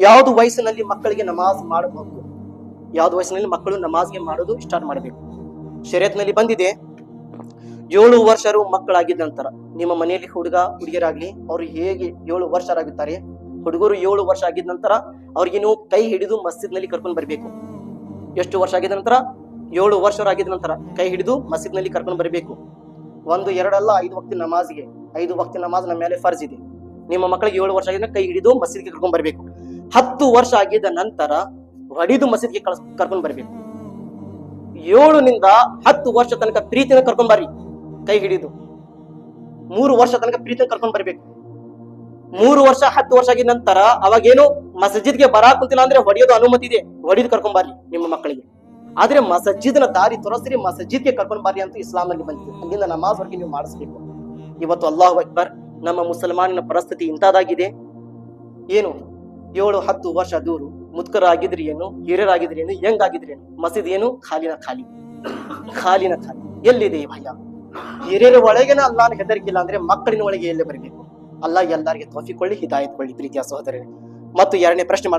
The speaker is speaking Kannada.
ಯಾವ್ದು ವಯಸ್ಸಿನಲ್ಲಿ ಮಕ್ಕಳಿಗೆ ನಮಾಜ್ ಮಾಡಬಹುದು? ಯಾವ್ದು ವಯಸ್ಸಿನಲ್ಲಿ ಮಕ್ಕಳು ನಮಾಜ್ಗೆ ಮಾಡೋದು ಸ್ಟಾರ್ಟ್ ಮಾಡಬೇಕು? ಶರೀಯತ್ನಲ್ಲಿ ಬಂದಿದೆ, 7 ವರ್ಷರು ಮಕ್ಕಳಾಗಿದ್ದ ನಂತರ ನಿಮ್ಮ ಮನೆಯಲ್ಲಿ ಹುಡುಗಿಯರಾಗ್ಲಿ ಅವ್ರು ಹೇಗೆ 7 ವರ್ಷರಾಗುತ್ತಾರೆ, ಹುಡುಗರು 7 ವರ್ಷ ಆಗಿದ ನಂತರ ಅವ್ರಿಗೆ ನೀವು ಕೈ ಹಿಡಿದು ಮಸ್ಜಿದ್ ನಲ್ಲಿ ಕರ್ಕೊಂಡು ಬರ್ಬೇಕು. ಎಷ್ಟು ವರ್ಷ ಆಗಿದ ನಂತರ? 7 ವರ್ಷರಾಗಿದ ನಂತರ ಕೈ ಹಿಡಿದು ಮಸ್ಜಿದ್ ನಲ್ಲಿ ಕರ್ಕೊಂಡು ಬರಬೇಕು. 1, 2 ಅಲ್ಲ, 5 ವಕ್ತಿ ನಮಾಜ್ಗೆ. 5 ವಕ್ತಿ ನಮಾಜ್ ನಮ್ಮ ಮೇಲೆ ಫರ್ಜ್ ಇದೆ. ನಿಮ್ಮ ಮಕ್ಕಳಿಗೆ 7 ವರ್ಷ ಆಗಿದ್ರೆ ಕೈ ಹಿಡಿದು ಮಸ್ಜಿದ್ಗೆ ಕರ್ಕೊಂಡು ಬರಬೇಕು. 10 ವರ್ಷ ಆಗಿದ ನಂತರ ಹೊಡಿದು ಮಸೀದ್ಗೆ ಕರ್ಕೊಂಡ್ ಬರ್ಬೇಕು. 7 ನಿಂದ 10 ವರ್ಷ ತನಕ ಪ್ರೀತಿನ ಕರ್ಕೊಂಡ್ ಬರ್ರಿ, ಕೈ ಹಿಡಿದು. 3 ವರ್ಷ ತನಕ ಪ್ರೀತಿನ ಕರ್ಕೊಂಡ್ ಬರ್ಬೇಕು. 3 ವರ್ಷ 10 ವರ್ಷ ಆಗಿದ ನಂತರ ಅವಾಗೇನು ಮಸಜಿದ್ಗೆ ಬರಾಕ್ ಕುಂತಿಲ್ಲ ಅಂದ್ರೆ ಹೊಡೆಯೋದು ಅನುಮತಿ ಇದೆ, ಹೊಡಿದು ಕರ್ಕೊಂಡ್ ಬರ್ರಿ ನಿಮ್ಮ ಮಕ್ಕಳಿಗೆ. ಆದ್ರೆ ಮಸಜಿದ್ನ ದಾರಿ ತೋರಿಸ್ರಿ, ಮಸಜಿದ್ಗೆ ಕರ್ಕೊಂಡ್ ಬರ್ರಿ ಅಂತ ಇಸ್ಲಾಂ ನಲ್ಲಿ ಬಂದಿದೆ. ಅಲ್ಲಿಂದ ನಮಾಜ್ ವರೆಗೆ ನೀವು ಮಾಡಿಸ್ಬೇಕು. ಇವತ್ತು ಅಲ್ಲಾಹು ಅಕ್ಬರ್, ನಮ್ಮ ಮುಸಲ್ಮಾನಿನ ಪರಿಸ್ಥಿತಿ ಇಂತಾದಾಗಿದೆ. ಏನು 7-10 ವರ್ಷ ದೂರು ಮುತ್ಕರಾಗಿದ್ರಿ ಏನು, ಹಿರಿಯರಾಗಿದ್ರಿ ಏನು, ಹೆಂಗಾಗಿದ್ರಿ ಏನು, ಮಸೀದ್ ಏನು ಖಾಲಿನ ಖಾಲಿ. ಎಲ್ಲಿದೆ ಭಯ? ಹಿರಿಯರ ಒಳಗೇನ ಅಲ್ಲಾನ ಹೆದರಿಕಿಲ್ಲ ಅಂದ್ರೆ ಮಕ್ಕಳಿನ ಒಳಗೆ ಎಲ್ಲೇ ಬರಬೇಕು? ಅಲ್ಲಾ ಎಲ್ಲರಿಗೆ ತೌಫೀಕ್ ಕೊಳ್ಳಿ, ಹಿದಾಯತ್ ಕೊಳ್ಳಿ ಪ್ರೀತಿಯ ಸಹೋದರರೇ. ಮತ್ತು 2ನೇ ಪ್ರಶ್ನೆ